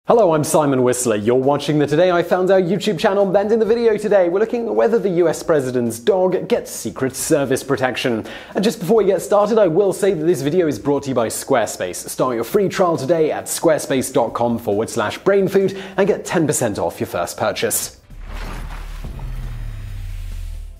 Hello, I'm Simon Whistler. You're watching the Today I Found Out YouTube channel, and in the video today we're looking at whether the US president's dog gets Secret Service protection. And just before we get started, I will say that this video is brought to you by Squarespace. Start your free trial today at squarespace.com/brainfood and get 10% off your first purchase.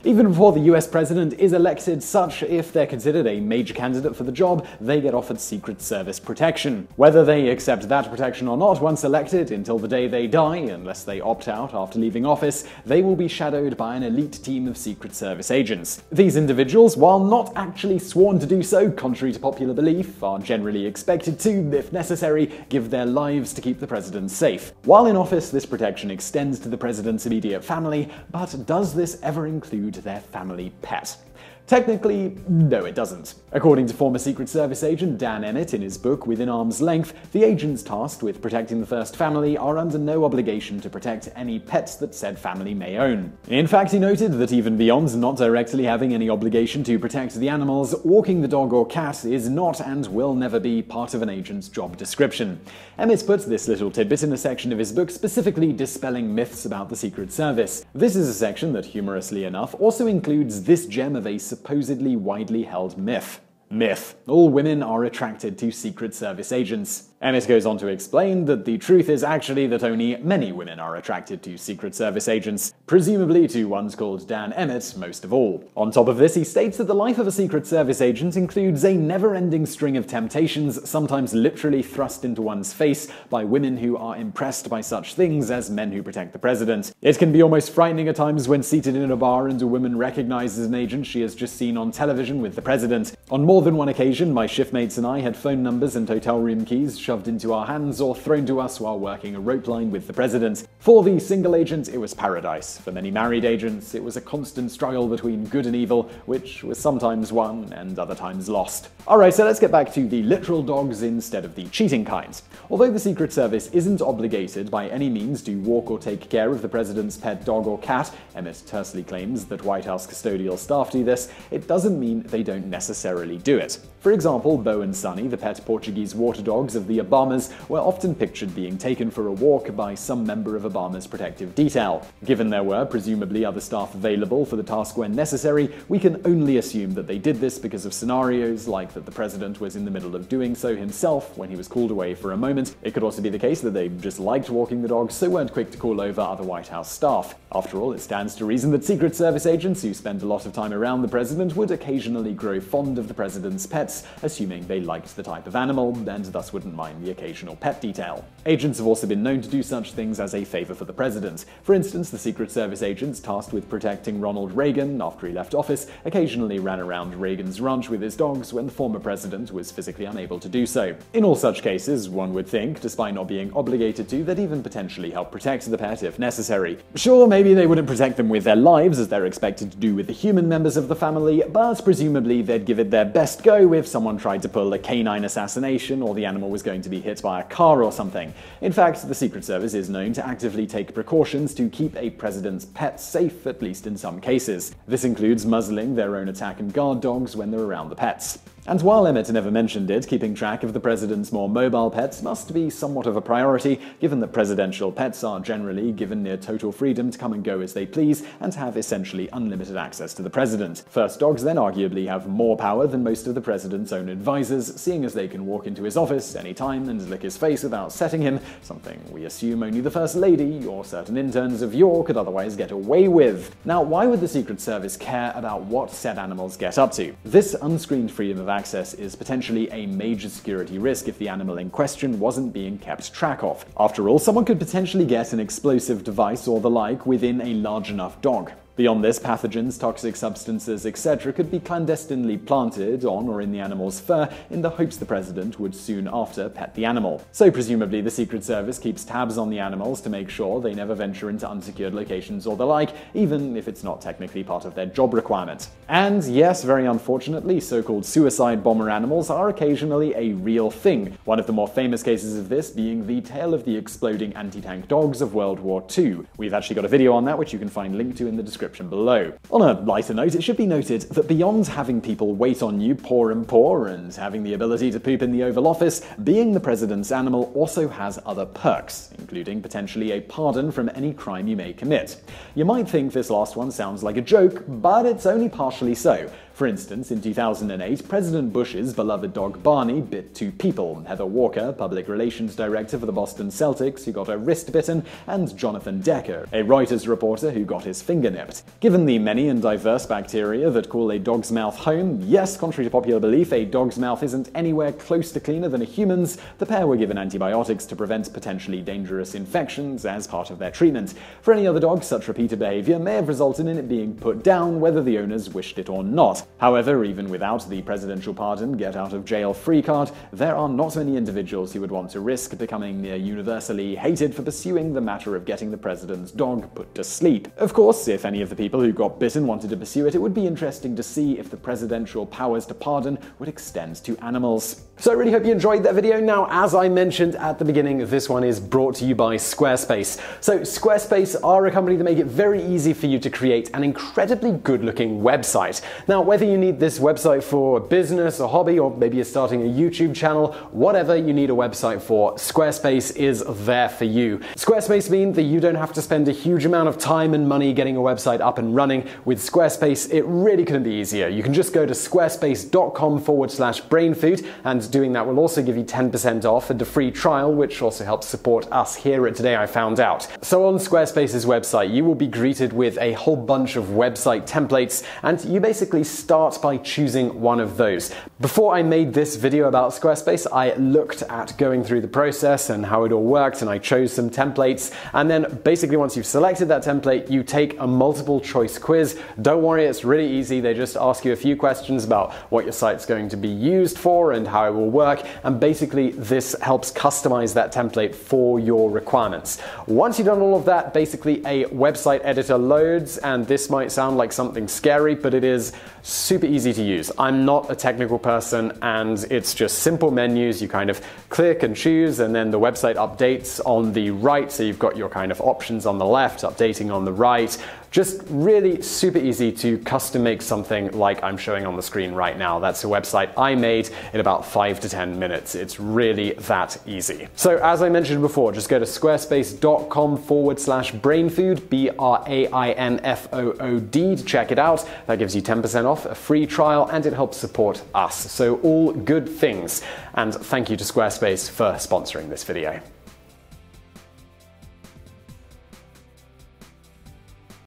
Even before the US president is elected, if they're considered a major candidate for the job, they get offered Secret Service protection. Whether they accept that protection or not once elected, until the day they die, unless they opt out after leaving office, they will be shadowed by an elite team of Secret Service agents. These individuals, while not actually sworn to do so, contrary to popular belief, are generally expected to, if necessary, give their lives to keep the president safe. While in office, this protection extends to the president's immediate family, but does this ever include their family pet? Technically, no it doesn't. According to former Secret Service agent Dan Emmett in his book Within Arm's Length, the agents tasked with protecting the first family are under no obligation to protect any pets that said family may own. In fact, he noted that even beyond not directly having any obligation to protect the animals, walking the dog or cat is not and will never be part of an agent's job description. Emmett put this little tidbit in a section of his book specifically dispelling myths about the Secret Service. This is a section that, humorously enough, also includes this gem of a supposedly widely held myth. Myth. All women are attracted to Secret Service agents. Emmett goes on to explain that the truth is actually that only many women are attracted to Secret Service agents, presumably to ones called Dan Emmett most of all. On top of this, he states that the life of a Secret Service agent includes a never-ending string of temptations, sometimes literally thrust into one's face by women who are impressed by such things as men who protect the president. It can be almost frightening at times when seated in a bar and a woman recognizes an agent she has just seen on television with the president. On more than one occasion, my shiftmates and I had phone numbers and hotel room keys shoved into our hands or thrown to us while working a rope line with the president. For the single agent, it was paradise. For many married agents, it was a constant struggle between good and evil, which was sometimes won and other times lost. Alright, so let's get back to the literal dogs instead of the cheating kind. Although the Secret Service isn't obligated by any means to walk or take care of the president's pet dog or cat, Emmett tersely claims that White House custodial staff do this, it doesn't mean they don't necessarily do it. For example, Bo and Sunny, the pet Portuguese water dogs of the Obamas, were often pictured being taken for a walk by some member of Obama's protective detail. Given there were presumably other staff available for the task when necessary, we can only assume that they did this because of scenarios like that the president was in the middle of doing so himself when he was called away for a moment. It could also be the case that they just liked walking the dogs, so weren't quick to call over other White House staff. After all, it stands to reason that Secret Service agents who spend a lot of time around the president would occasionally grow fond of the president's pets, assuming they liked the type of animal, and thus wouldn't mind the occasional pet detail. Agents have also been known to do such things as a favor for the president. For instance, the Secret Service agents tasked with protecting Ronald Reagan after he left office occasionally ran around Reagan's ranch with his dogs when the former president was physically unable to do so. In all such cases, one would think, despite not being obligated to, they'd even potentially help protect the pet if necessary. Sure, maybe they wouldn't protect them with their lives as they're expected to do with the human members of the family, but presumably they'd give it their best go if someone tried to pull a canine assassination or the animal was going to be hit by a car or something. In fact, the Secret Service is known to actively take precautions to keep a president's pet safe, at least in some cases. This includes muzzling their own attack and guard dogs when they're around the pets. And while Emmett never mentioned it, keeping track of the president's more mobile pets must be somewhat of a priority, given that presidential pets are generally given near total freedom to come and go as they please and have essentially unlimited access to the president. First dogs then arguably have more power than most of the president's own advisors, seeing as they can walk into his office anytime and lick his face without setting him, something we assume only the First Lady or certain interns of yore could otherwise get away with. Now, why would the Secret Service care about what said animals get up to? This unscreened freedom of access is potentially a major security risk if the animal in question wasn't being kept track of. After all, someone could potentially get an explosive device or the like within a large enough dog. Beyond this, pathogens, toxic substances, etc. could be clandestinely planted on or in the animal's fur in the hopes the president would soon after pet the animal. So presumably the Secret Service keeps tabs on the animals to make sure they never venture into unsecured locations or the like, even if it's not technically part of their job requirement. And yes, very unfortunately, so-called suicide bomber animals are occasionally a real thing, one of the more famous cases of this being the tale of the exploding anti-tank dogs of World War II. We've actually got a video on that which you can find linked to in the description description below. On a lighter note, it should be noted that beyond having people wait on you pour and pour and having the ability to poop in the Oval Office, being the president's animal also has other perks, including potentially a pardon from any crime you may commit. You might think this last one sounds like a joke, but it's only partially so. For instance, in 2008, President Bush's beloved dog Barney bit two people: Heather Walker, public relations director for the Boston Celtics, who got her wrist bitten, and Jonathan Decker, a Reuters reporter who got his finger nipped. Given the many and diverse bacteria that call a dog's mouth home, yes, contrary to popular belief, a dog's mouth isn't anywhere close to cleaner than a human's, the pair were given antibiotics to prevent potentially dangerous infections as part of their treatment. For any other dog, such repeated behavior may have resulted in it being put down, whether the owners wished it or not. However, even without the presidential pardon get-out-of-jail-free card, there are not many individuals who would want to risk becoming near universally hated for pursuing the matter of getting the president's dog put to sleep. Of course, if any of the people who got bitten wanted to pursue it, it would be interesting to see if the presidential powers to pardon would extend to animals. So I really hope you enjoyed that video. Now, as I mentioned at the beginning, this one is brought to you by Squarespace. So Squarespace are a company that make it very easy for you to create an incredibly good-looking website. Now, whether you need this website for a business, a hobby, or maybe you're starting a YouTube channel, whatever you need a website for, Squarespace is there for you. Squarespace means that you don't have to spend a huge amount of time and money getting a website up and running. With Squarespace, it really couldn't be easier. You can just go to squarespace.com/brainfood, and doing that will also give you 10% off and a free trial, which also helps support us here at Today I Found Out. So on Squarespace's website, you will be greeted with a whole bunch of website templates, and you basically start by choosing one of those. Before I made this video about Squarespace, I looked at going through the process and how it all worked, and I chose some templates. And then basically once you've selected that template, you take a multiple choice quiz. Don't worry, it's really easy. They just ask you a few questions about what your site's going to be used for and how it will work. And basically this helps customize that template for your requirements. Once you've done all of that, basically a website editor loads, and this might sound like something scary, but it is super easy to use. I'm not a technical person, and it's just simple menus. You kind of click and choose, and then the website updates on the right, so you've got your kind of options on the left, updating on the right. Just really super easy to custom make something like I'm showing on the screen right now. That's a website I made in about 5 to 10 minutes. It's really that easy. So as I mentioned before, just go to squarespace.com/brainfood, BRAINFOOD, to check it out. That gives you 10% off, a free trial, and it helps support us. So all good things. And thank you to Squarespace for sponsoring this video.